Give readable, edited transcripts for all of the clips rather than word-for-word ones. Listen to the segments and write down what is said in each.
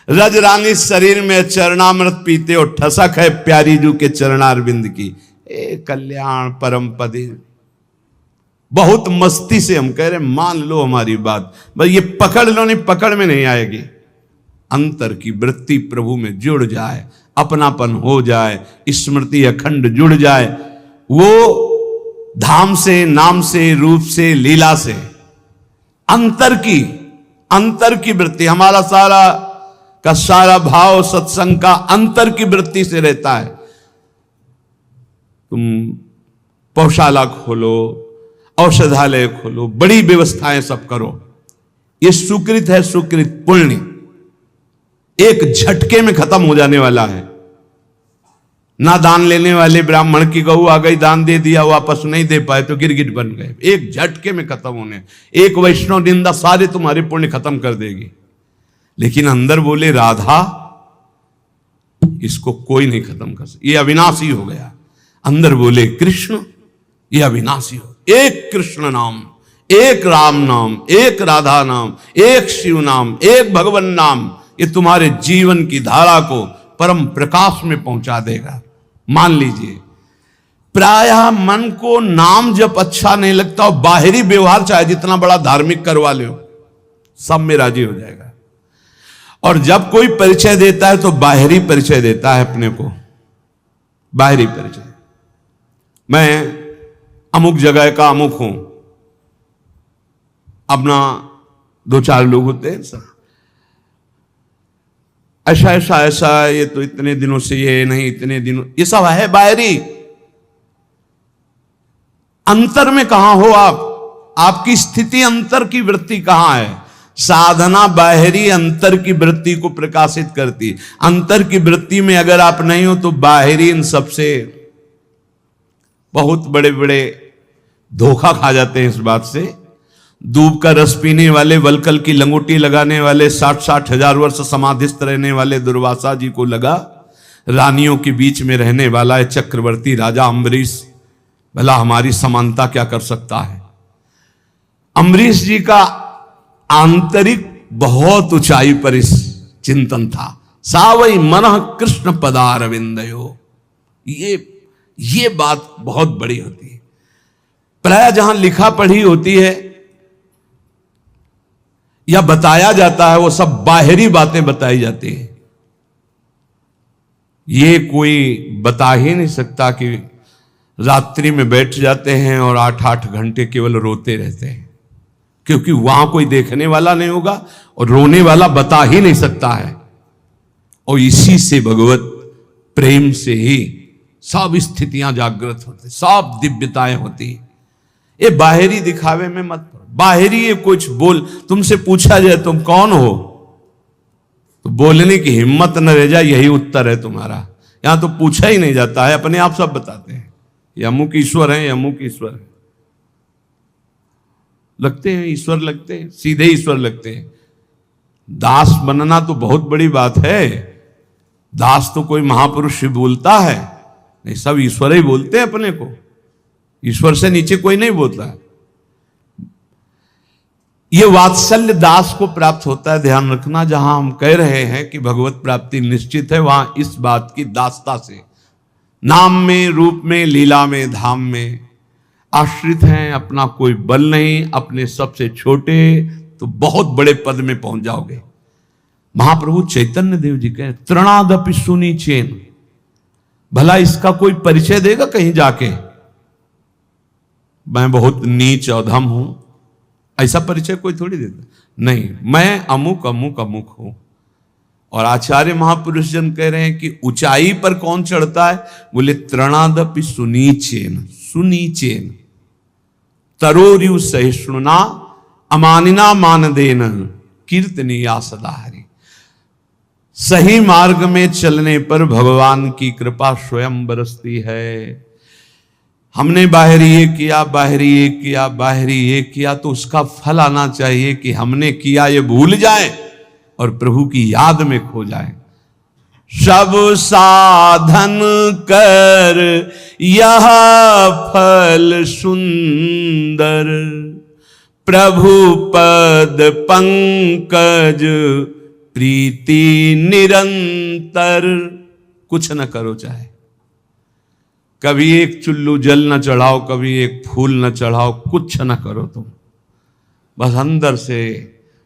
रज रानी शरीर में चरणामृत पीते हो, ठसक है प्यारी जू के चरणारविंद की। ए कल्याण परम पदे। बहुत मस्ती से हम कह रहे मान लो हमारी बात, बस ये पकड़ लो, नहीं पकड़ में नहीं आएगी। अंतर की वृत्ति प्रभु में जुड़ जाए, अपनापन हो जाए, स्मृति अखंड जुड़ जाए, वो धाम से, नाम से, रूप से, लीला से, अंतर की वृत्ति, हमारा सारा का सारा भाव सत्संग का अंतर की वृत्ति से रहता है। तुम पौशाला खोलो, औषधालय खोलो, बड़ी व्यवस्थाएं सब करो, ये सुकृत है, सुकृत पुण्य एक झटके में खत्म हो जाने वाला है। ना दान लेने वाले ब्राह्मण की गऊ आ गई, दान दे दिया, वापस नहीं दे पाए तो गिरगिट बन गए, एक झटके में खत्म होने। एक वैष्णव निंदा सारे तुम्हारे पुण्य खत्म कर देगी। लेकिन अंदर बोले राधा, इसको कोई नहीं खत्म कर सकता, ये अविनाशी हो गया। अंदर बोले कृष्ण, ये अविनाशी हो। एक कृष्ण नाम, एक राम नाम, एक राधा नाम, एक शिव नाम, एक भगवान नाम, ये तुम्हारे जीवन की धारा को परम प्रकाश में पहुंचा देगा। मान लीजिए प्रायः मन को नाम जब अच्छा नहीं लगता, और बाहरी व्यवहार चाहे जितना बड़ा धार्मिक करवा लो, सब में राजी हो जाएगा। और जब कोई परिचय देता है तो बाहरी परिचय देता है अपने को, बाहरी परिचय, मैं अमुक जगह का अमुक हूं। अपना 2-4 लोग होते हैं सब, ऐसा ऐसा ऐसा, ये तो इतने दिनों से, ये नहीं इतने दिनों, ये सब है बाहरी। अंतर में कहां हो आप? आपकी स्थिति अंतर की वृत्ति कहां है? साधना बाहरी अंतर की वृत्ति को प्रकाशित करती। अंतर की वृत्ति में अगर आप नहीं हो तो बाहरी इन सबसे बहुत बड़े बड़े धोखा खा जाते हैं। इस बात से दूब का रस पीने वाले, वलकल की लंगोटी लगाने वाले, 60-60 हजार वर्ष समाधिस्थ रहने वाले दुर्वासा जी को लगा रानियों के बीच में रहने वाला है चक्रवर्ती राजा अम्बरीश, भला हमारी समानता क्या कर सकता है। अम्बरीश जी का आंतरिक बहुत ऊंचाई पर इस चिंतन था। सावई मनः कृष्ण पदारविंदयो, ये बात बहुत बड़ी होती है। प्राय जहां लिखा पढ़ी होती है या बताया जाता है, वो सब बाहरी बातें बताई जाती हैं। ये कोई बता ही नहीं सकता कि रात्रि में बैठ जाते हैं और 8-8 घंटे केवल रोते रहते हैं, क्योंकि वहां कोई देखने वाला नहीं होगा और रोने वाला बता ही नहीं सकता है। और इसी से भगवत प्रेम से ही सब स्थितियां जागृत होती, सब दिव्यताएं होती। ये बाहरी दिखावे में मत पड़ो। बाहरी ये कुछ बोल, तुमसे पूछा जाए तुम कौन हो, तो बोलने की हिम्मत न रह जाए, यही उत्तर है तुम्हारा। यहां तो पूछा ही नहीं जाता है, अपने आप सब बताते हैं, ये अमुक ईश्वर है, ये अमुक ईश्वर है। लगते हैं ईश्वर, लगते हैं सीधे ईश्वर लगते हैं। दास बनना तो बहुत बड़ी बात है। दास तो कोई महापुरुष ही बोलता है, नहीं सब ईश्वर ही बोलते हैं अपने को। ईश्वर से नीचे कोई नहीं बोलता है। ये वात्सल्य दास को प्राप्त होता है। ध्यान रखना, जहां हम कह रहे हैं कि भगवत प्राप्ति निश्चित है, वहां इस बात की दासता से, नाम में, रूप में, लीला में, धाम में आश्रित हैं। अपना कोई बल नहीं, अपने सबसे छोटे तो बहुत बड़े पद में पहुंच जाओगे। महाप्रभु चैतन्य देव जी कहे तृणादपि सुनी चेन, भला इसका कोई परिचय देगा कहीं जाके, मैं बहुत नीच अधम हूं, ऐसा परिचय कोई थोड़ी देता नहीं। मैं अमुक अमुक अमुक हूं। और आचार्य महापुरुष जन कह रहे हैं कि ऊंचाई पर कौन चढ़ता है? बोले तृणादपि सुनीचेन, सुनीचेन तरोरिव सहिष्णुना अमानिना मानदेन कीर्तनीया सदा हरि। सही मार्ग में चलने पर भगवान की कृपा स्वयं बरसती है। हमने बाहरी ये किया, बाहरी ये किया, बाहरी ये किया, तो उसका फल आना चाहिए कि हमने किया ये भूल जाए और प्रभु की याद में खो जाए। सब साधन कर यह फल सुंदर, प्रभु पद पंकज प्रीति निरंतर। कुछ न करो, चाहे कभी एक चुल्लू जल न चढ़ाओ, कभी एक फूल न चढ़ाओ, कुछ न करो तुम, बस अंदर से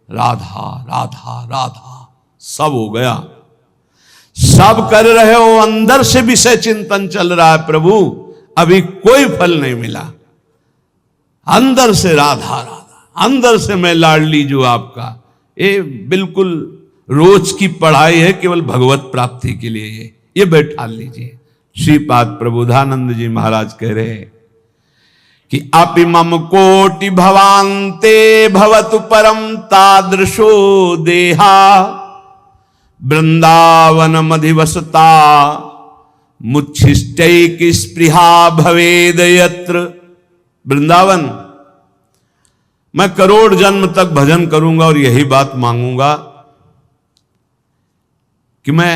राधा राधा राधा। सब हो गया, सब कर रहे हो, अंदर से विषय चिंतन चल रहा है, प्रभु अभी कोई फल नहीं मिला। अंदर से राधा राधा, अंदर से मैं लाडली जो आपका। ये बिल्कुल रोज की पढ़ाई है, केवल भगवत प्राप्ति के लिए। ये बैठा लीजिए। श्रीपाद प्रबोधानंद जी महाराज कह रहे हैं कि अपि मम कोटि भवान्ते भवतु परम तादृशो देहा, वृंदावन मधिवसता मुच्छिष्टैक स्पृहा भवेद यत्र। वृंदावन मैं करोड़ जन्म तक भजन करूंगा और यही बात मांगूंगा कि मैं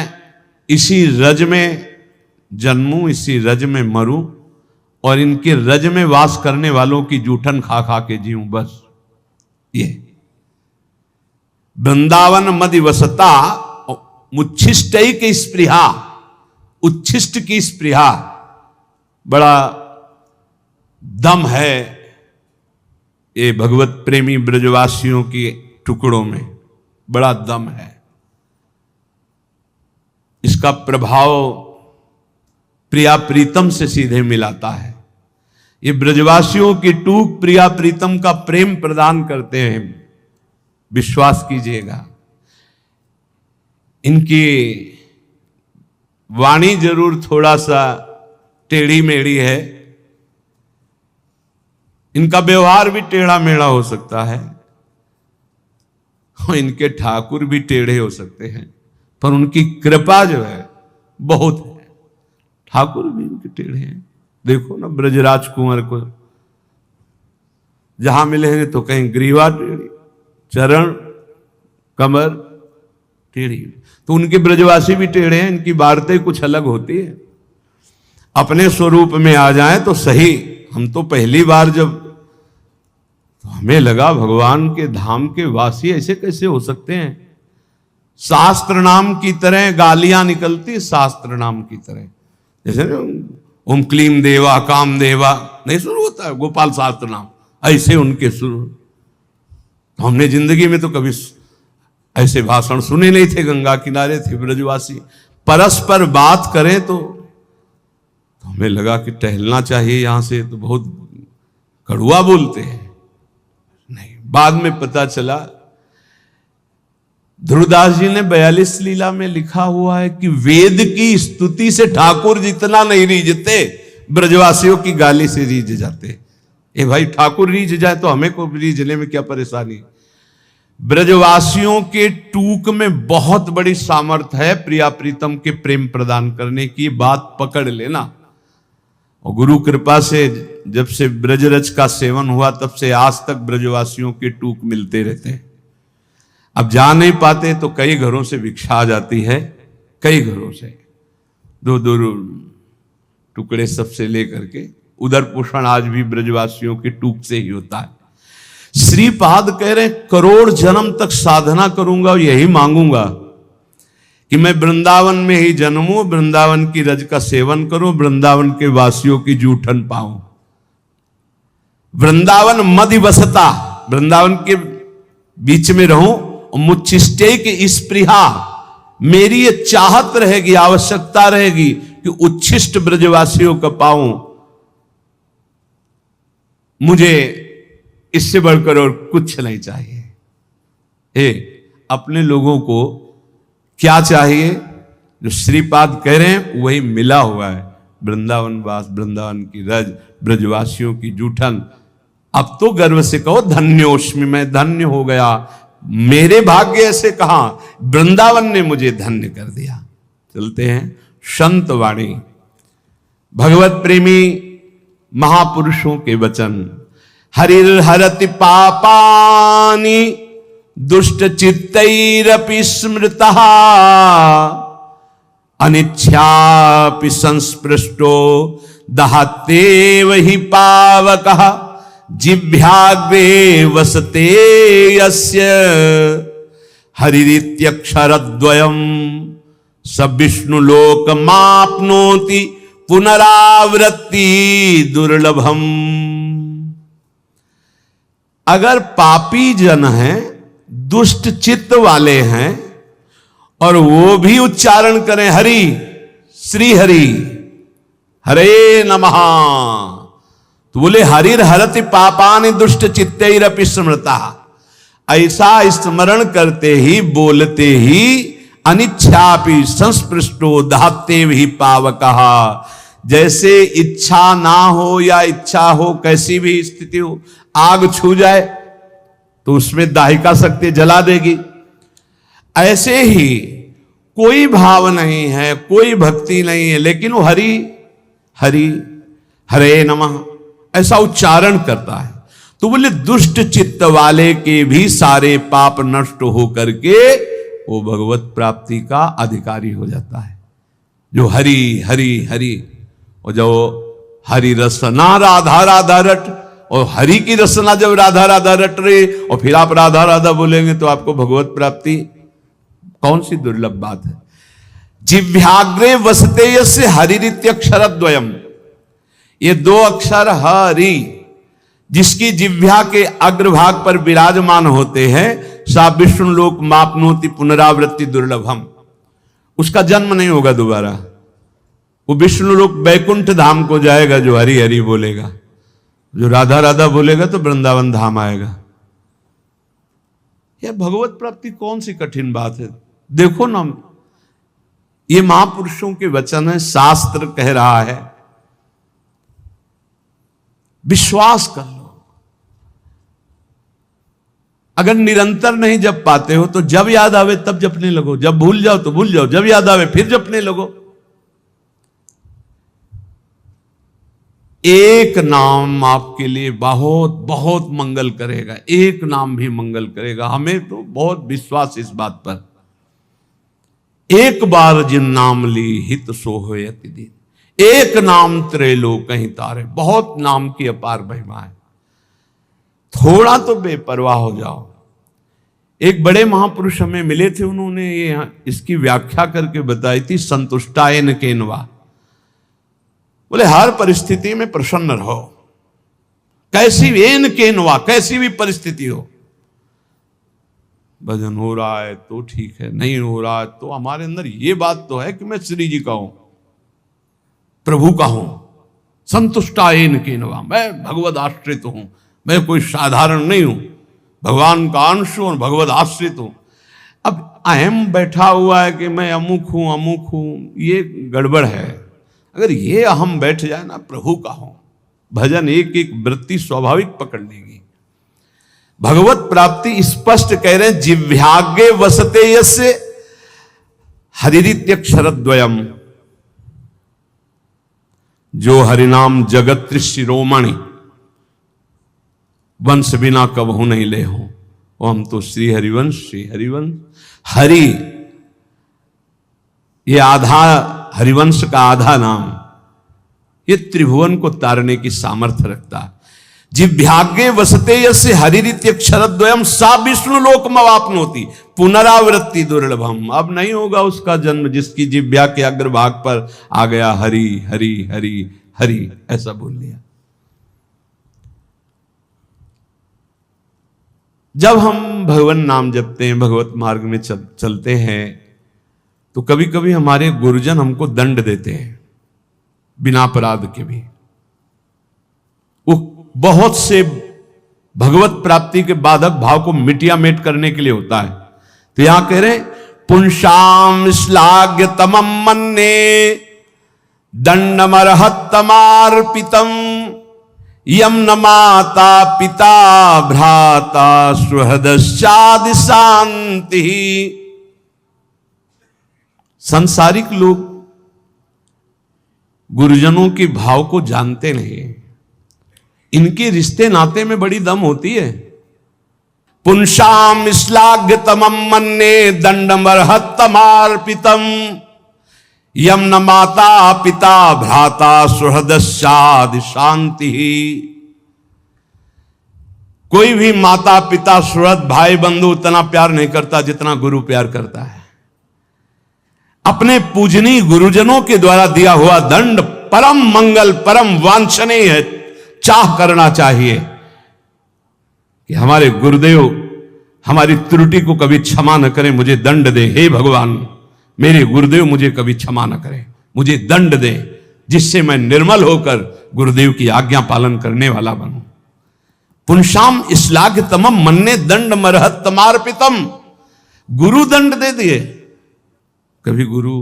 इसी रज में जन्मूं, इसी रज में मरूं और इनके रज में वास करने वालों की जूठन खा खा के जीऊं, बस ये। वृंदावन मधिवसता मुच्छिष्टैक स्पृहा, उच्छिष्ट की स्पृहा, बड़ा दम है ये भगवत प्रेमी ब्रजवासियों के टुकड़ों में, बड़ा दम है। इसका प्रभाव प्रिया प्रीतम से सीधे मिलाता है। ये ब्रजवासियों की टूक प्रिया प्रीतम का प्रेम प्रदान करते हैं, विश्वास कीजिएगा। इनकी वाणी जरूर थोड़ा सा टेढ़ी मेढ़ी है, इनका व्यवहार भी टेढ़ा मेढ़ा हो सकता है, और इनके ठाकुर भी टेढ़े हो सकते हैं, पर उनकी कृपा जो है बहुत है। ठाकुर भी इनके टेढ़े हैं। देखो ना ब्रजराज कुंवर को जहां मिलेंगे तो कहीं ग्रीवा टेढ़ी, चरण कमर टेढ़ी, तो उनके ब्रजवासी भी टेढ़े हैं। इनकी वार्ता कुछ अलग होती है। अपने स्वरूप में आ जाएं तो सही। हम तो पहली बार जब, तो हमें लगा भगवान के धाम के वासी ऐसे कैसे हो सकते हैं। शास्त्र नाम की तरह गालियां निकलती, शास्त्र नाम की तरह, जैसे ओम क्लीम देवा काम देवा नहीं शुरू होता है, गोपाल शास्त्र नाम, ऐसे उनके शुरू। हमने जिंदगी में तो कभी ऐसे भाषण सुने नहीं थे। गंगा किनारे थे ब्रजवासी, परस्पर बात करें तो हमें लगा कि टहलना चाहिए यहां से, तो बहुत कड़ुआ बोलते हैं। नहीं, बाद में पता चला, ध्रुवदास जी ने 42 लीला में लिखा हुआ है कि वेद की स्तुति से ठाकुर जितना नहीं रीझते, ब्रजवासियों की गाली से रीझ जाते। ए भाई, ठाकुर रीझ जाए तो हमें को रीझने में क्या परेशानी। ब्रजवासियों के टूक में बहुत बड़ी सामर्थ्य है प्रिया प्रीतम के प्रेम प्रदान करने की, बात पकड़ लेना। और गुरु कृपा से जब से ब्रजरज का सेवन हुआ तब से आज तक ब्रजवासियों के टूक मिलते रहते हैं। अब जा नहीं पाते तो कई घरों से भिक्षा आ जाती है, कई घरों से दो दो टुकड़े सबसे लेकर के। उधर पोषण आज भी ब्रजवासियों के टूक से ही होता है। श्रीपाद कह रहे करोड़ जन्म तक साधना करूंगा और यही मांगूंगा कि मैं वृंदावन में ही जन्मूं, वृंदावन की रज का सेवन करूं, वृंदावन के वासियों की जूठन पाऊं। वृंदावन मधिवसता, वृंदावन के बीच में रहूं, मुच्छिष्टे की स्पृहा, मेरी ये चाहत रहेगी, आवश्यकता रहेगी कि उच्छिष्ट ब्रजवासियों का पाऊं। मुझे इससे बढ़कर और कुछ नहीं चाहिए। अपने लोगों को क्या चाहिए? जो श्रीपाद कह रहे हैं वही मिला हुआ है। वृंदावन वास, वृंदावन की रज, ब्रजवासियों की जूठन। अब तो गर्व से कहो धन्योस्मि, मैं धन्य हो गया। मेरे भाग्य ऐसे कहा, वृंदावन ने मुझे धन्य कर दिया। चलते हैं संत वाणी, भगवत प्रेमी महापुरुषों के वचन। हरिर हरति पापानि दुष्ट चित्तैरपि स्मृतः, अनिच्छापि संस्पृष्टो दहत्येव हि पावकः, जिह्वाग्रे वसते यस्य हरिरित्यक्षरद्वयम स विष्णुलोक माप्नोति पुनरावृत्ति दुर्लभम। अगर पापी जन हैं, दुष्ट चित्त वाले हैं, और वो भी उच्चारण करें हरि, श्री हरि, हरे नमः, तो बोले हरिर हरति पापानि दुष्ट चित्तैरपि स्मृता। ऐसा स्मरण करते ही, बोलते ही अनिच्छापि संस्पृष्टो दहते भी पावकः। जैसे इच्छा ना हो या इच्छा हो, कैसी भी स्थिति हो, आग छू जाए तो उसमें दाहिका शक्ति जला देगी। ऐसे ही कोई भाव नहीं है, कोई भक्ति नहीं है, लेकिन वो हरि हरि, हरे नमः ऐसा उच्चारण करता है, तो बोले दुष्ट चित्त वाले के भी सारे पाप नष्ट हो करके वो भगवत प्राप्ति का अधिकारी हो जाता है। जो हरि हरि हरि, और जो हरि रसना राधा राधा रट, और हरि की रसना जब राधा राधा रट रहे और फिर आप राधा राधा बोलेंगे तो आपको भगवत प्राप्ति, कौन सी दुर्लभ बात है। जिह्वाग्रे वसते यस्य हरिरित्यक्षरद्वयम, ये दो अक्षर हरि जिसकी जिह्वा के अग्रभाग पर विराजमान होते हैं, सा विष्णु लोक मापनोति पुनरावृत्ति दुर्लभम, उसका जन्म नहीं होगा दोबारा। वो विष्णु लोक बैकुंठ धाम को जाएगा जो हरि हरि बोलेगा, जो राधा राधा बोलेगा तो वृंदावन धाम आएगा। यह भगवत प्राप्ति कौन सी कठिन बात है। देखो ना, ये महापुरुषों के वचन है, शास्त्र कह रहा है, विश्वास कर लो। अगर निरंतर नहीं जप पाते हो तो जब याद आवे तब जपने लगो, जब भूल जाओ तो भूल जाओ, जब याद आवे फिर जपने लगो। एक नाम आपके लिए बहुत बहुत मंगल करेगा, एक नाम भी मंगल करेगा। हमें तो बहुत विश्वास इस बात पर। एक बार जिन नाम ली हित सो होय अति दिन, एक नाम त्रैलोक कहीं तारे। बहुत नाम की अपार महिमा है, थोड़ा तो बेपरवाह हो जाओ। एक बड़े महापुरुष हमें मिले थे, उन्होंने ये इसकी व्याख्या करके बताई थी, संतुष्टायन केनवा। बोले हर परिस्थिति में प्रसन्न रहो, कैसी भी एन केनवा, कैसी भी परिस्थिति हो। भजन हो रहा है तो ठीक है, नहीं हो रहा है तो हमारे अंदर ये बात तो है कि मैं श्री जी का हूं, प्रभु का हूं। संतुष्टायन केनवा, मैं भगवद आश्रित हूं, मैं कोई साधारण नहीं हूं, भगवान का अंश हूं और भगवद आश्रित हूं। अब अहम बैठा हुआ है कि मैं अमुक हूं, ये गड़बड़ है। अगर ये अहम बैठ जाए ना, प्रभु का हूं, भजन एक एक वृत्ति स्वाभाविक पकड़ लेगी। भगवत प्राप्ति स्पष्ट कह रहे हैं, जिह्वाग्रे वसते यस्य हरिरित्यक्षरद्वयम, जो हरिनाम जगत शिरोमणि, वंश बिना कबहू नहीं ले हो। हम तो श्री हरिवंश, श्री हरिवंश। हरि ये आधा, हरिवंश का आधा नाम, ये त्रिभुवन को तारने की सामर्थ्य रखता है। जिह्वाग्रे वसते यस्य हरिरित्यक्षरद्वयम सा विष्णु लोकमवाप्नोति पुनरावृत्ति दुर्लभम। अब नहीं होगा उसका जन्म जिसकी जिह्वा के अग्रभाग पर आ गया हरि हरि हरि हरि, ऐसा बोल लिया। जब हम भगवान नाम जपते हैं, भगवत मार्ग में चलते हैं, तो कभी कभी हमारे गुरुजन हमको दंड देते हैं बिना अपराध के भी। वो बहुत से भगवत प्राप्ति के बाधक भाव को मिटियामेट करने के लिए होता है। तो यहां कह रहे हैं, पुंसाम श्लाघ्य तमम मन्ने दंडमर्हत्तमार्पितम यम न माता पिता भ्राता सुहृदश्चादि शांति। सांसारिक लोग गुरुजनों के भाव को जानते नहीं, इनके रिश्ते नाते में बड़ी दम होती है। पुंसाम श्लाघ्य तमम मन्ने दंडमर्हत्तमार्पितम यम न माता पिता भ्राता सुहृदश्चादि शांति। कोई भी माता पिता सुहृद भाई बंधु उतना प्यार नहीं करता जितना गुरु प्यार करता है। अपने पूजनीय गुरुजनों के द्वारा दिया हुआ दंड परम मंगल परम वांछनीय है। चाह करना चाहिए कि हमारे गुरुदेव हमारी त्रुटि को कभी क्षमा न करें, मुझे दंड दे। हे भगवान, मेरे गुरुदेव मुझे कभी क्षमा न करें, मुझे दंड दे, जिससे मैं निर्मल होकर गुरुदेव की आज्ञा पालन करने वाला बनूं। पुंसाम श्लाघ्यतमं मन्ये दंड मरहत्तमार्पितम। गुरु दंड दे दिए। कभी गुरु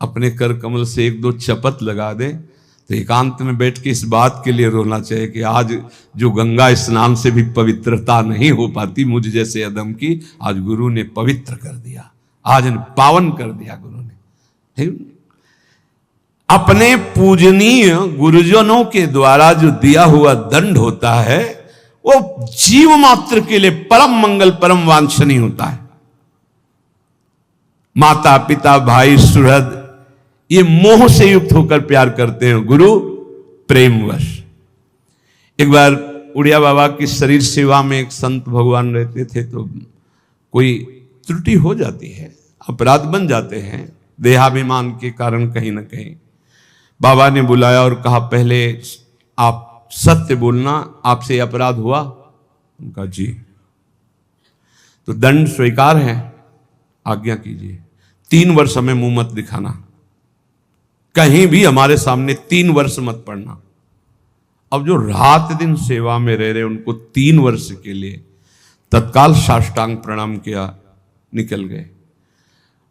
अपने कर कमल से एक दो चपत लगा दे तो एकांत में बैठ के इस बात के लिए रोना चाहिए कि आज जो गंगा स्नान से भी पवित्रता नहीं हो पाती मुझ जैसे अदम की, आज गुरु ने पवित्र कर दिया, आज पावन कर दिया गुरु ने। अपने पूजनीय गुरुजनों के द्वारा जो दिया हुआ दंड होता है वो जीव मात्र के लिए परम मंगल परम वांछनीय होता है। माता पिता भाई सुहृद ये मोह से युक्त होकर प्यार करते हैं, गुरु प्रेमवश। एक बार उड़िया बाबा की शरीर सेवा में एक संत भगवान रहते थे, तो कोई त्रुटि हो जाती है, अपराध बन जाते हैं देहाभिमान के कारण कहीं ना कहीं। बाबा ने बुलाया और कहा पहले आप सत्य बोलना, आपसे अपराध हुआ? उनका जी। तो दंड स्वीकार है, आज्ञा कीजिए, 3 वर्ष हमें मुंह मत दिखाना, कहीं भी हमारे सामने 3 वर्ष मत पढ़ना। अब जो रात दिन सेवा में रह रहे उनको 3 वर्ष के लिए तत्काल साष्टांग प्रणाम किया, निकल गए।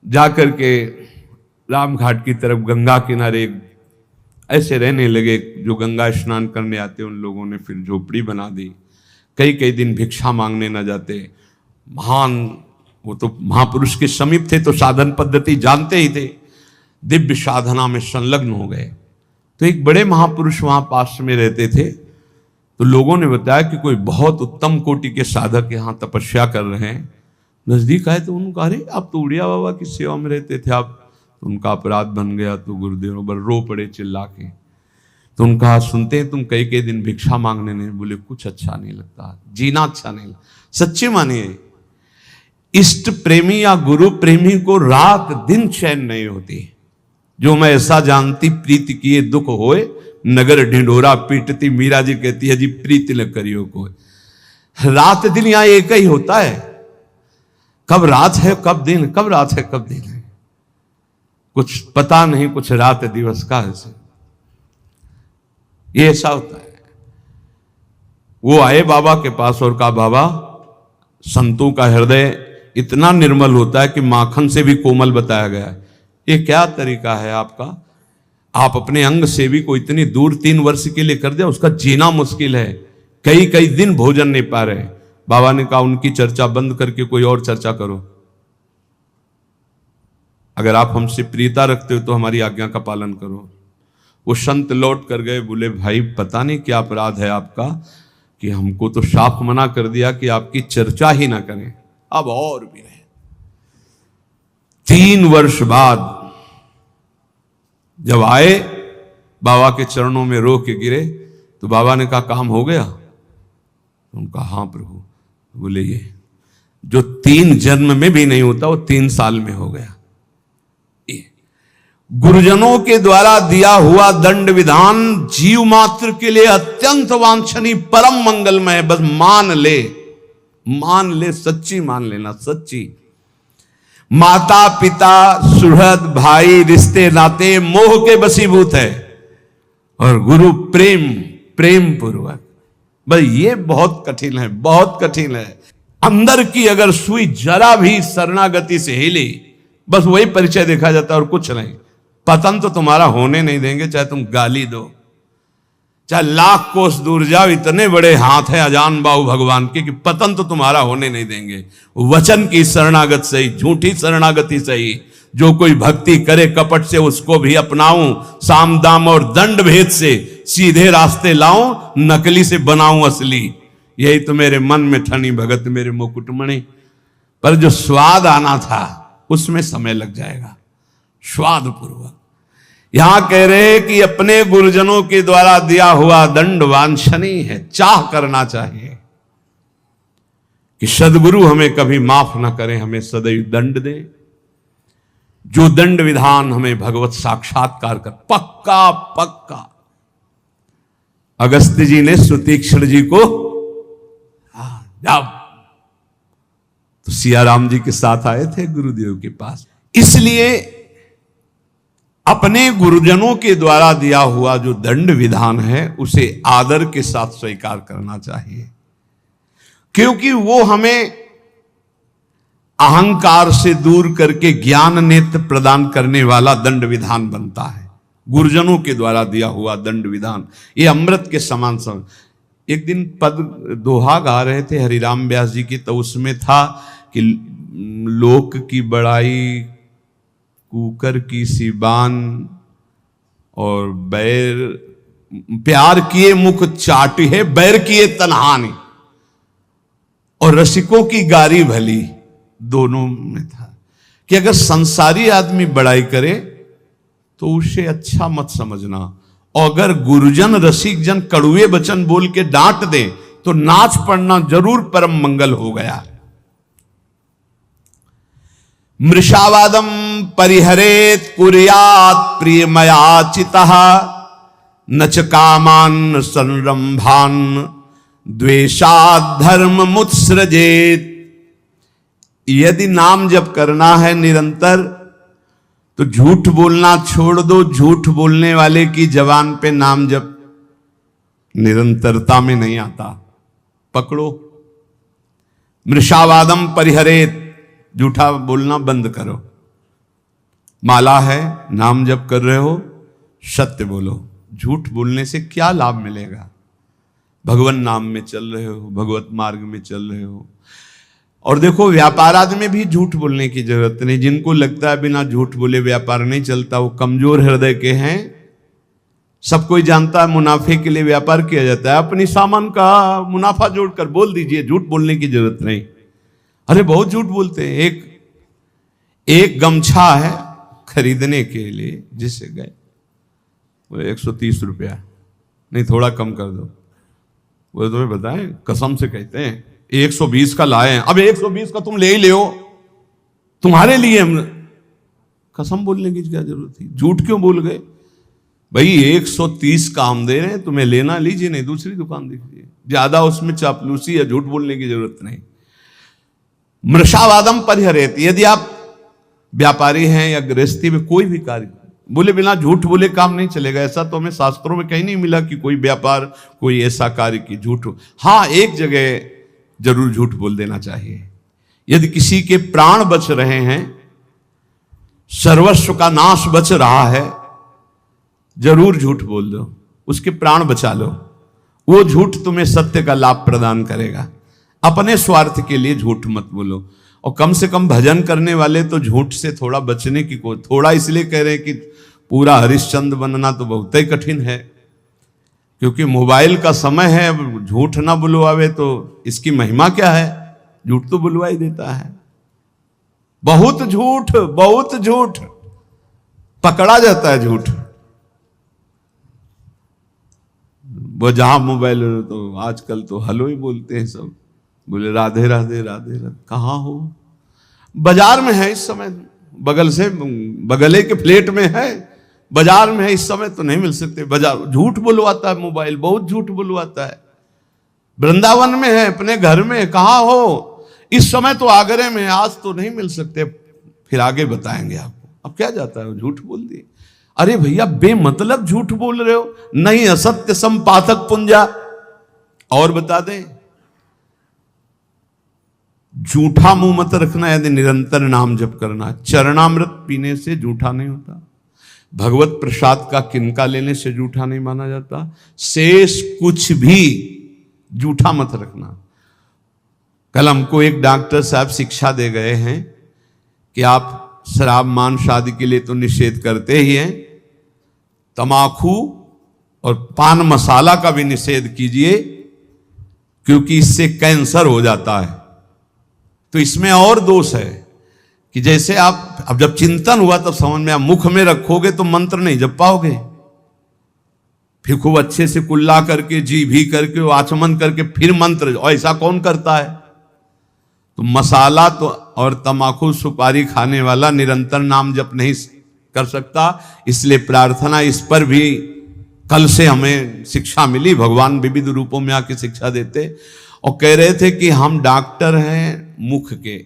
जाकर के राम घाट की तरफ गंगा किनारे ऐसे रहने लगे। जो गंगा स्नान करने आते उन लोगों ने फिर झोपड़ी बना दी। कई कई दिन भिक्षा मांगने न जाते। महान, वो तो महापुरुष के समीप थे तो साधन पद्धति जानते ही थे, दिव्य साधना में संलग्न हो गए। तो एक बड़े महापुरुष वहां पास में रहते थे, तो लोगों ने बताया कि कोई बहुत उत्तम कोटि के साधक यहाँ तपस्या कर रहे हैं। नजदीक आए तो उन्होंने कहा अरे आप तो उड़िया बाबा की सेवा में रहते थे, आप तो उनका अपराध बन गया। तो गुरुदेव पर रो पड़े चिल्ला के। तो उनका सुनते हैं तुम कई कई दिन भिक्षा मांगने नहीं, बोले कुछ अच्छा नहीं लगता, जीना अच्छा नहीं लगता। सच्चे मानिए, इष्ट प्रेमी या गुरु प्रेमी को रात दिन चैन नहीं होती। जो मैं ऐसा जानती प्रीति किए दुख होए, नगर ढिंढोरा पीटती। मीरा जी कहती है जी प्रीति न करियो को। रात दिन यहां एक ही होता है, कब रात है कब दिन, कब रात है कब दिन है कुछ पता नहीं, कुछ रात दिवस का ऐसे ये ऐसा होता है। वो आए बाबा के पास और कहा बाबा संतों का हृदय इतना निर्मल होता है कि माखन से भी कोमल बताया गया है, ये क्या तरीका है आपका? आप अपने अंग सेवी को इतनी दूर 3 वर्ष के लिए कर दिया, उसका जीना मुश्किल है, कई कई दिन भोजन नहीं पा रहे। बाबा ने कहा उनकी चर्चा बंद करके कोई और चर्चा करो। अगर आप हमसे प्रियता रखते हो तो हमारी आज्ञा का पालन करो। वो संत लौट कर गए, बोले भाई पता नहीं क्या अपराध है आपका कि हमको तो साफ मना कर दिया कि आपकी चर्चा ही ना करें, अब और भी रहे। 3 वर्ष बाद जब आए बाबा के चरणों में रो के गिरे तो बाबा ने कहा काम हो गया? उनका हाँ प्रभु। बोले ये जो 3 जन्म में भी नहीं होता वो 3 साल में हो गया। गुरुजनों के द्वारा दिया हुआ दंड विधान जीव मात्र के लिए अत्यंत वांछनीय परम मंगलमय। बस मान ले, सच्ची मान लेना, सच्ची। माता पिता सुहृद भाई रिश्ते नाते मोह के बसीभूत है और गुरु प्रेम पूर्वक। बस ये बहुत कठिन है, बहुत कठिन है। अंदर की अगर सुई जरा भी शरणागति से हिली, बस वही परिचय देखा जाता है और कुछ नहीं। पतन तो तुम्हारा होने नहीं देंगे, चाहे तुम गाली दो, चाहे लाख कोस दूर जाओ। इतने बड़े हाथ है अजान बाहु भगवान के कि पतन तो तुम्हारा होने नहीं देंगे। वचन की शरणागत सही, झूठी शरणागति सही। जो कोई भक्ति करे कपट से उसको भी अपनाऊं, साम दाम और दंड भेद से सीधे रास्ते लाऊं, नकली से बनाऊं असली। यही तो मेरे मन में ठनी भगत मेरे मुकुटमणि। पर जो स्वाद आना था उसमें समय लग जाएगा, स्वाद पूर्वक। यहां कह रहे हैं कि अपने गुरुजनों के द्वारा दिया हुआ दंड वांछनीय है, चाह करना चाहिए। कि सदगुरु हमें कभी माफ ना करें, हमें सदैव दंड दें। जो दंड विधान हमें भगवत साक्षात्कार कर, पक्का पक्का। अगस्त्य जी ने सुतीक्ष्ण जी को जब तो सियाराम जी के साथ आए थे गुरुदेव के पास। इसलिए अपने गुरुजनों के द्वारा दिया हुआ जो दंड विधान है उसे आदर के साथ स्वीकार करना चाहिए, क्योंकि वो हमें अहंकार से दूर करके ज्ञान नेत्र प्रदान करने वाला दंड विधान बनता है। गुरुजनों के द्वारा दिया हुआ दंड विधान ये अमृत के समान समान। एक दिन पद दोहा गा रहे थे हरिराम व्यास जी की, तो उसमें था कि लोक की बड़ाई कुकर की सिबान और बैर प्यार किए मुख चाटी है, बैर किए तन्हानी, और रसिकों की गारी भली। दोनों में था कि अगर संसारी आदमी बड़ाई करे तो उसे अच्छा मत समझना, और अगर गुरुजन रसिक जन कड़ुए वचन बोल के डांट दे तो नाच पड़ना जरूर परम मंगल हो गया। मृषावादम परिहरेत कुर्यात प्रियमयाचितः न च कामान संरंभान द्वेषात् धर्म मुत्सृजेत। यदि नाम जप करना है निरंतर तो झूठ बोलना छोड़ दो। झूठ बोलने वाले की जबान पे नाम जप निरंतरता में नहीं आता, पकड़ो। मृषावादम परिहरेत, झूठा बोलना बंद करो। माला है, नाम जप कर रहे हो, सत्य बोलो। झूठ बोलने से क्या लाभ मिलेगा? भगवान नाम में चल रहे हो, भगवत मार्ग में चल रहे हो। और देखो, व्यापार आदि में भी झूठ बोलने की जरूरत नहीं। जिनको लगता है बिना झूठ बोले व्यापार नहीं चलता, वो कमजोर हृदय के हैं। सब कोई जानता है मुनाफे के लिए व्यापार किया जाता है। अपनी सामान का मुनाफा जोड़कर बोल दीजिए, झूठ बोलने की जरूरत नहीं। अरे बहुत झूठ बोलते हैं। एक गमछा है खरीदने के लिए, जिससे गए वो 130 रुपया, नहीं थोड़ा कम कर दो। वो तुम्हें बताएं, कसम से कहते हैं 120 का लाए हैं। अब 120 का तुम ले ही ले हो, तुम्हारे लिए हम। कसम बोलने की क्या जरूरत थी? झूठ क्यों बोल गए? भाई 130 का हम दे रहे हैं, तुम्हें लेना लीजिए, नहीं दूसरी दुकान दीजिए। ज्यादा उसमें चापलूसी या झूठ बोलने की जरूरत नहीं। मृषावादम परिहरेत, यदि आप व्यापारी हैं या गृहस्थी में कोई भी कार्य, बोले बिना झूठ बोले काम नहीं चलेगा। ऐसा तो हमें शास्त्रों में कहीं नहीं मिला कि कोई व्यापार, कोई ऐसा कार्य की झूठ हो। हाँ, एक जगह जरूर झूठ बोल देना चाहिए। यदि किसी के प्राण बच रहे हैं, सर्वस्व का नाश बच रहा है, जरूर झूठ बोल दो, उसके प्राण बचा लो। वो झूठ तुम्हें सत्य का लाभ प्रदान करेगा। अपने स्वार्थ के लिए झूठ मत बोलो। और कम से कम भजन करने वाले तो झूठ से थोड़ा बचने की कोई, थोड़ा इसलिए कह रहे हैं कि पूरा हरिश्चंद्र बनना तो बहुत ही कठिन है, क्योंकि मोबाइल का समय है। झूठ ना बुलवावे तो इसकी महिमा क्या है? झूठ तो बुलवा ही देता है। बहुत झूठ पकड़ा जाता है। झूठ वो जहां मोबाइल तो आजकल तो हेलो ही बोलते हैं सब, बोले राधे राधे राधे राधे। कहाँ हो? बाजार में है इस समय, बगल से बगले के फ्लैट में है, बाजार में है इस समय, तो नहीं मिल सकते। बाजार झूठ बुलवाता है मोबाइल, बहुत झूठ बुलवाता है। वृंदावन में है, अपने घर में, कहाँ हो? इस समय तो आगरे में, आज तो नहीं मिल सकते, फिर आगे बताएंगे आपको। अब क्या जाता है, झूठ बोल दिए। अरे भैया, बेमतलब झूठ बोल रहे हो। नहीं असत्य संपातक पुंजा। और बता दें, झूठा मुंह मत रखना यदि निरंतर नाम जप करना। चरणामृत पीने से झूठा नहीं होता। भगवत प्रसाद का किनका लेने से झूठा नहीं माना जाता। शेष कुछ भी झूठा मत रखना। कल हमको एक डॉक्टर साहब शिक्षा दे गए हैं कि आप शराब मांस आदि के लिए तो निषेध करते ही हैं, तमाकू और पान मसाला का भी निषेध कीजिए, क्योंकि इससे कैंसर हो जाता है। तो इसमें और दोष है कि जैसे आप, अब जब चिंतन हुआ तब समझ में, आप मुख में रखोगे तो मंत्र नहीं जप पाओगे। फिर खूब अच्छे से कुल्ला करके, जी भी करके, आचमन करके फिर मंत्र, ऐसा कौन करता है? तो मसाला तो और तमाकू सुपारी खाने वाला निरंतर नाम जप नहीं कर सकता। इसलिए प्रार्थना इस पर भी कल से हमें शिक्षा मिली। भगवान विविध रूपों में आके शिक्षा देते और कह रहे थे कि हम डॉक्टर हैं मुख के।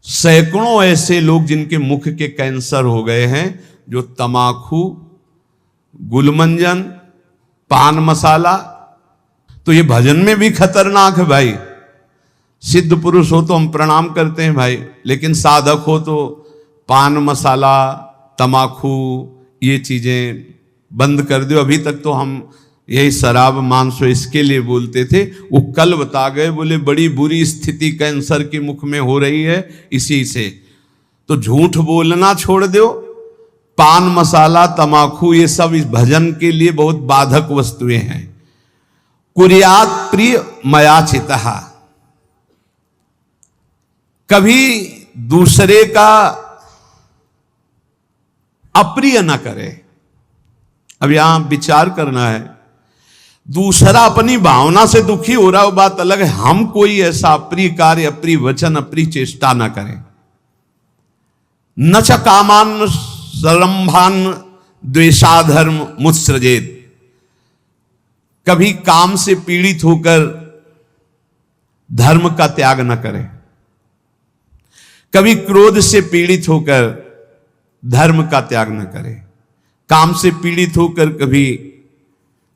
सैकड़ों ऐसे लोग जिनके मुख के कैंसर हो गए हैं, जो तमाकू, गुलमंजन, पान मसाला, तो ये भजन में भी खतरनाक है भाई। सिद्ध पुरुष हो तो हम प्रणाम करते हैं भाई, लेकिन साधक हो तो पान मसाला, तमाकू, ये चीजें बंद कर दो। अभी तक तो हम यही शराब मांस इसके लिए बोलते थे, वो कल बता गए, बोले बड़ी बुरी स्थिति कैंसर के मुख में हो रही है इसी से। तो झूठ बोलना छोड़ दो। पान मसाला तमाकू ये सब इस भजन के लिए बहुत बाधक वस्तुएं हैं। कुर्यात प्रिय मयाचितः, कभी दूसरे का अप्रिय न करे। अब यहां विचार करना है, दूसरा अपनी भावना से दुखी हो रहा है वो बात अलग है, हम कोई ऐसा अप्रिय कार्य, अप्रिय वचन, अप्रिय चेष्टा ना करें। न च कामान सरंभान द्वेषाधर्म मुत्सृजेत, कभी काम से पीड़ित होकर धर्म का त्याग न करें। कभी क्रोध से पीड़ित होकर धर्म का त्याग न करें। काम से पीड़ित होकर कभी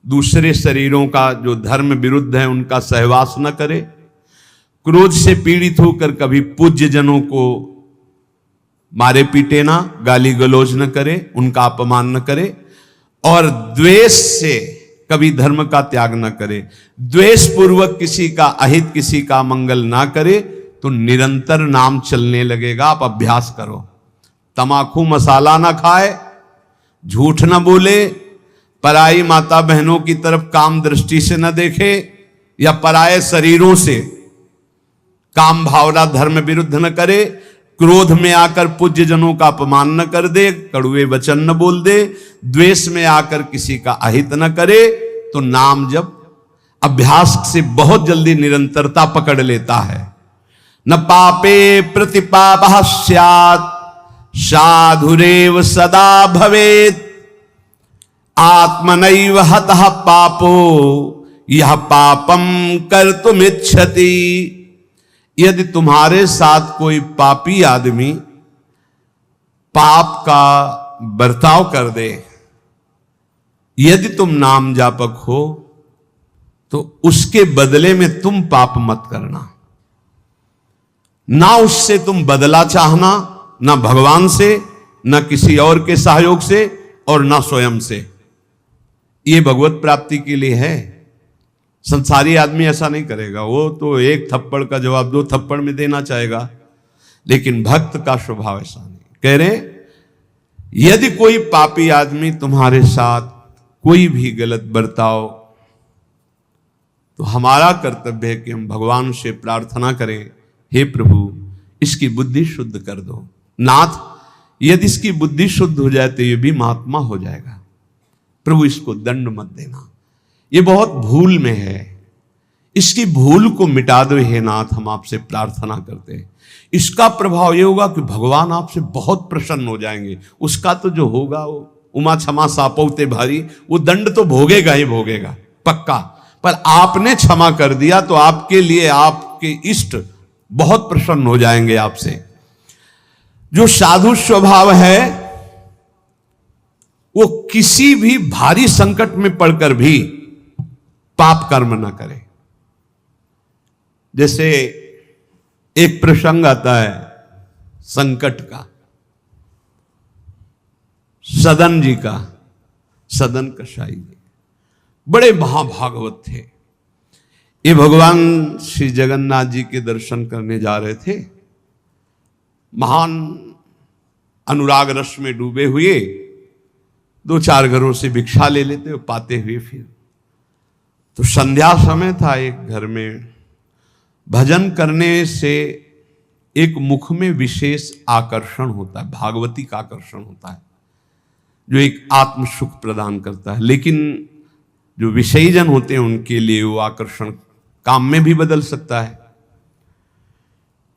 दूसरे शरीरों का जो धर्म विरुद्ध है उनका सहवास न करे। क्रोध से पीड़ित होकर कभी पूज्य जनों को मारे पीटे ना, गाली गलौज न करे, उनका अपमान न करे। और द्वेष से कभी धर्म का त्याग न करे। द्वेष पूर्वक किसी का अहित, किसी का मंगल ना करे, तो निरंतर नाम चलने लगेगा। आप अभ्यास करो। तमाकू मसाला ना खाए, झूठ न बोले, पराई माता बहनों की तरफ काम दृष्टि से न देखे, या पराये शरीरों से काम भावना धर्म विरुद्ध न करे। क्रोध में आकर पूज्य जनों का अपमान न कर दे, कड़ुए वचन न बोल दे। द्वेष में आकर किसी का अहित न करे। तो नाम जब अभ्यास से बहुत जल्दी निरंतरता पकड़ लेता है। न पापे प्रतिपापः स्यात् साधुरेव सदा भवेत्, आत्मनैव हतः पापो यह पापम कर्तुमिच्छति। यदि तुम्हारे साथ कोई पापी आदमी पाप का बर्ताव कर दे, यदि तुम नाम जापक हो, तो उसके बदले में तुम पाप मत करना। ना उससे तुम बदला चाहना, ना भगवान से, ना किसी और के सहयोग से, और ना स्वयं से। ये भगवत प्राप्ति के लिए है। संसारी आदमी ऐसा नहीं करेगा। वो तो एक थप्पड़ का जवाब दो थप्पड़ में देना चाहेगा, लेकिन भक्त का स्वभाव ऐसा नहीं। कह रहे यदि कोई पापी आदमी तुम्हारे साथ कोई भी गलत बर्ताव, तो हमारा कर्तव्य है कि हम भगवान से प्रार्थना करें, हे प्रभु इसकी बुद्धि शुद्ध कर दो। नाथ, यदि इसकी बुद्धि शुद्ध हो जाए तो ये भी महात्मा हो जाएगा। प्रभु इसको दंड मत देना, ये बहुत भूल में है, इसकी भूल को मिटा दो हे नाथ, हम आपसे प्रार्थना करते हैं। इसका प्रभाव ये होगा कि भगवान आपसे बहुत प्रसन्न हो जाएंगे। उसका तो जो होगा वो उमा क्षमा सापौते भारी, वो दंड तो भोगेगा ही भोगेगा पक्का। पर आपने क्षमा कर दिया तो आपके लिए आपके इष्ट बहुत प्रसन्न हो जाएंगे आपसे। जो साधु स्वभाव है वो किसी भी भारी संकट में पड़कर भी पाप कर्म न करे। जैसे एक प्रसंग आता है संकट का, सदन जी का, सदन कसाई जी बड़े महाभागवत थे। ये भगवान श्री जगन्नाथ जी के दर्शन करने जा रहे थे। महान अनुराग रस में डूबे हुए, दो चार घरों से भिक्षा ले लेते हो पाते हुए। फिर तो संध्या समय था, एक घर में भजन करने से एक मुख में विशेष आकर्षण होता है, भागवती का आकर्षण होता है, जो एक आत्म सुख प्रदान करता है। लेकिन जो विषयी जन होते हैं उनके लिए वो आकर्षण काम में भी बदल सकता है।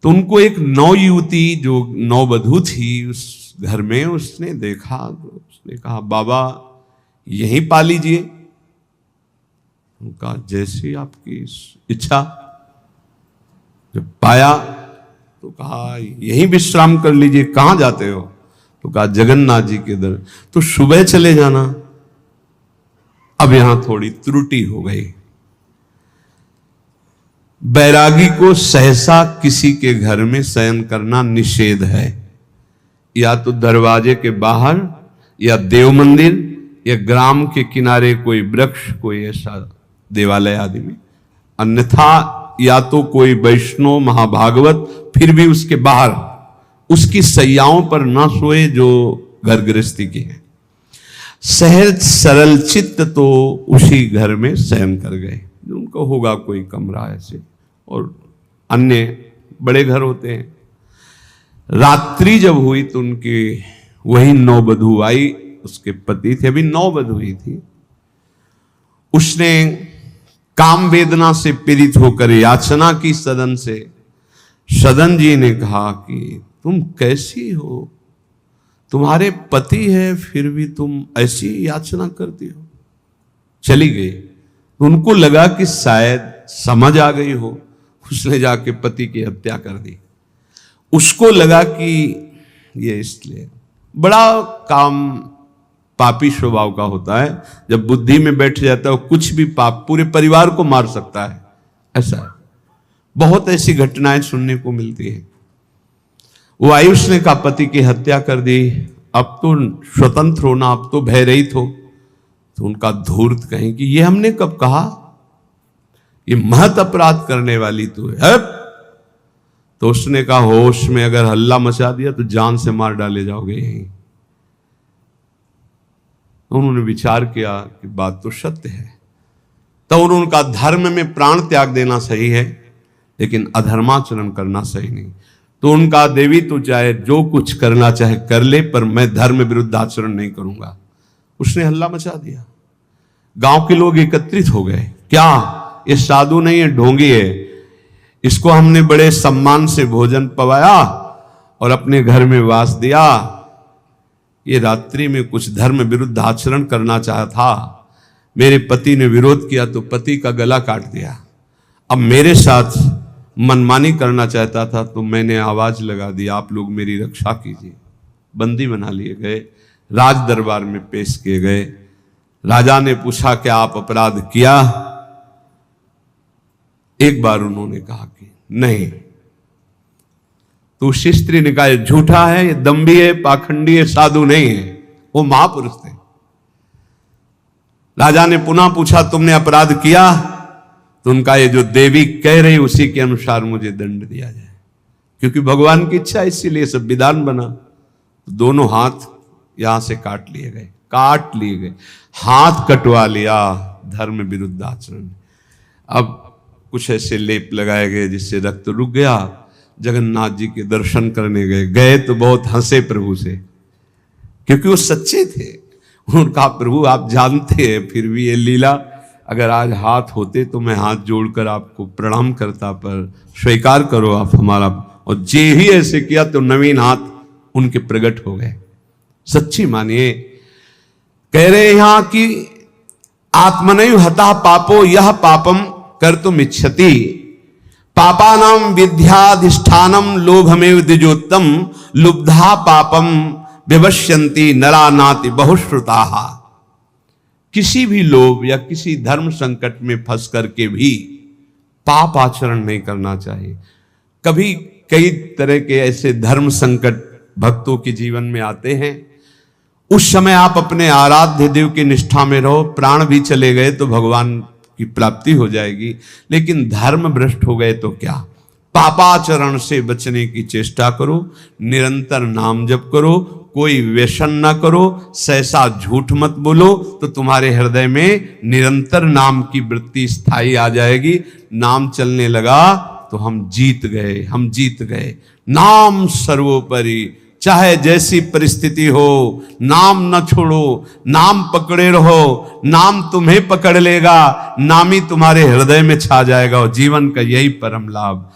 तो उनको एक नवयुवती जो नववधू थी उस घर में, उसने देखा तो उसने कहा बाबा यहीं पा लीजिए। उनका जैसी आपकी इच्छा। जब पाया तो कहा यहीं विश्राम कर लीजिए। कहां जाते हो? तो कहा जगन्नाथ जी के दर। तो सुबह चले जाना। अब यहां थोड़ी त्रुटि हो गई। बैरागी को सहसा किसी के घर में शयन करना निषेध है, या तो दरवाजे के बाहर, या देव मंदिर, या ग्राम के किनारे कोई वृक्ष, कोई ऐसा देवालय आदि में, अन्यथा या तो कोई वैष्णव महाभागवत, फिर भी उसके बाहर उसकी सैयाओं पर ना सोए जो घर गृहस्थी के हैं। सहज सरल चित्त तो उसी घर में शयन कर गए। उनको होगा कोई कमरा ऐसे, और अन्य बड़े घर होते हैं। रात्रि जब हुई तो उनकी वही नववधू आई, उसके पति थे, अभी नववधू हुई थी। उसने काम वेदना से पीड़ित होकर याचना की सदन से। सदन जी ने कहा कि तुम कैसी हो, तुम्हारे पति है फिर भी तुम ऐसी याचना करती हो। चली गई। तो उनको लगा कि शायद समझ आ गई हो, उसने जाके पति की हत्या कर दी। उसको लगा कि ये इसलिए बड़ा काम पापी स्वभाव का होता है। जब बुद्धि में बैठ जाता है कुछ भी पाप पूरे परिवार को मार सकता है, ऐसा है। बहुत ऐसी घटनाएं सुनने को मिलती हैं। वो आयुष ने कहा पति की हत्या कर दी, अब तो स्वतंत्र होना, अब तो भयरहित हो। तो उनका धूर्त कहें कि ये हमने कब कहा, ये महत अपराध करने वाली तो है। तो उसने कहा होश में अगर हल्ला मचा दिया तो जान से मार डाले जाओगे यहीं। उन्होंने विचार किया कि बात तो सत्य है। तो उनका धर्म में प्राण त्याग देना सही है, लेकिन अधर्माचरण करना सही नहीं। तो उनका देवी तो चाहे जो कुछ करना चाहे कर ले, पर मैं धर्म विरुद्ध आचरण नहीं करूंगा। उसने हल्ला मचा दिया। गांव के लोग एकत्रित हो गए। क्या ये साधु नहीं है, ढोंगी है, इसको हमने बड़े सम्मान से भोजन पवाया और अपने घर में वास दिया। ये रात्रि में कुछ धर्म विरुद्ध आचरण करना चाहा था, मेरे पति ने विरोध किया तो पति का गला काट दिया। अब मेरे साथ मनमानी करना चाहता था तो मैंने आवाज लगा दी, आप लोग मेरी रक्षा कीजिए। बंदी बना लिए गए, राज दरबार में पेश किए गए। राजा ने पूछा क्या आप अपराध किया? एक बार उन्होंने कहा कि नहीं। तो उस स्त्री ने कहा ये झूठा है, ये दम्भी है, पाखंडी है, साधु नहीं है, वो महापुरुष थे। राजा ने पुनः पूछा तुमने अपराध किया? तो उनका ये जो देवी कह रही उसी के अनुसार मुझे दंड दिया जाए, क्योंकि भगवान की इच्छा, इसीलिए सब विधान बना। तो दोनों हाथ यहां से काट लिए गए, हाथ कटवा लिया धर्म विरुद्ध आचरण। अब कुछ ऐसे लेप लगाए गए जिससे रक्त रुक गया। जगन्नाथ जी के दर्शन करने गए तो बहुत हंसे प्रभु से, क्योंकि वो सच्चे थे। उन्होंने कहा प्रभु आप जानते हैं, फिर भी ये लीला, अगर आज हाथ होते तो मैं हाथ जोड़कर आपको प्रणाम करता, पर स्वीकार करो आप हमारा। और जे ही ऐसे किया तो नवीन हाथ उनके प्रकट हो गए। सच्ची मानिए, कह रहे यहां कि आत्मनैव हता पापो यह पापम कर्तुम इच्छति, पापानाम विद्याधिष्ठानम लोभमेव द्विजोत्तम, लुब्धा पापम विवश्यन्ति नरा नाति बहुश्रुताः। किसी भी लोभ या किसी धर्म संकट में फंस करके भी पाप आचरण नहीं करना चाहिए। कभी कई तरह के ऐसे धर्म संकट भक्तों के जीवन में आते हैं, उस समय आप अपने आराध्य देव की निष्ठा में रहो। प्राण भी चले गए तो भगवान की प्राप्ति हो जाएगी, लेकिन धर्म भ्रष्ट हो गए तो क्या? पापाचरण से बचने की चेष्टा करो, निरंतर नाम जप करो, कोई व्यसन ना करो, सहसा झूठ मत बोलो, तो तुम्हारे हृदय में निरंतर नाम की वृत्ति स्थायी आ जाएगी। नाम चलने लगा तो हम जीत गए। नाम सर्वोपरि, चाहे जैसी परिस्थिति हो, नाम न छोड़ो, नाम पकड़े रहो, नाम तुम्हें पकड़ लेगा, नाम ही तुम्हारे हृदय में छा जाएगा, और जीवन का यही परम लाभ।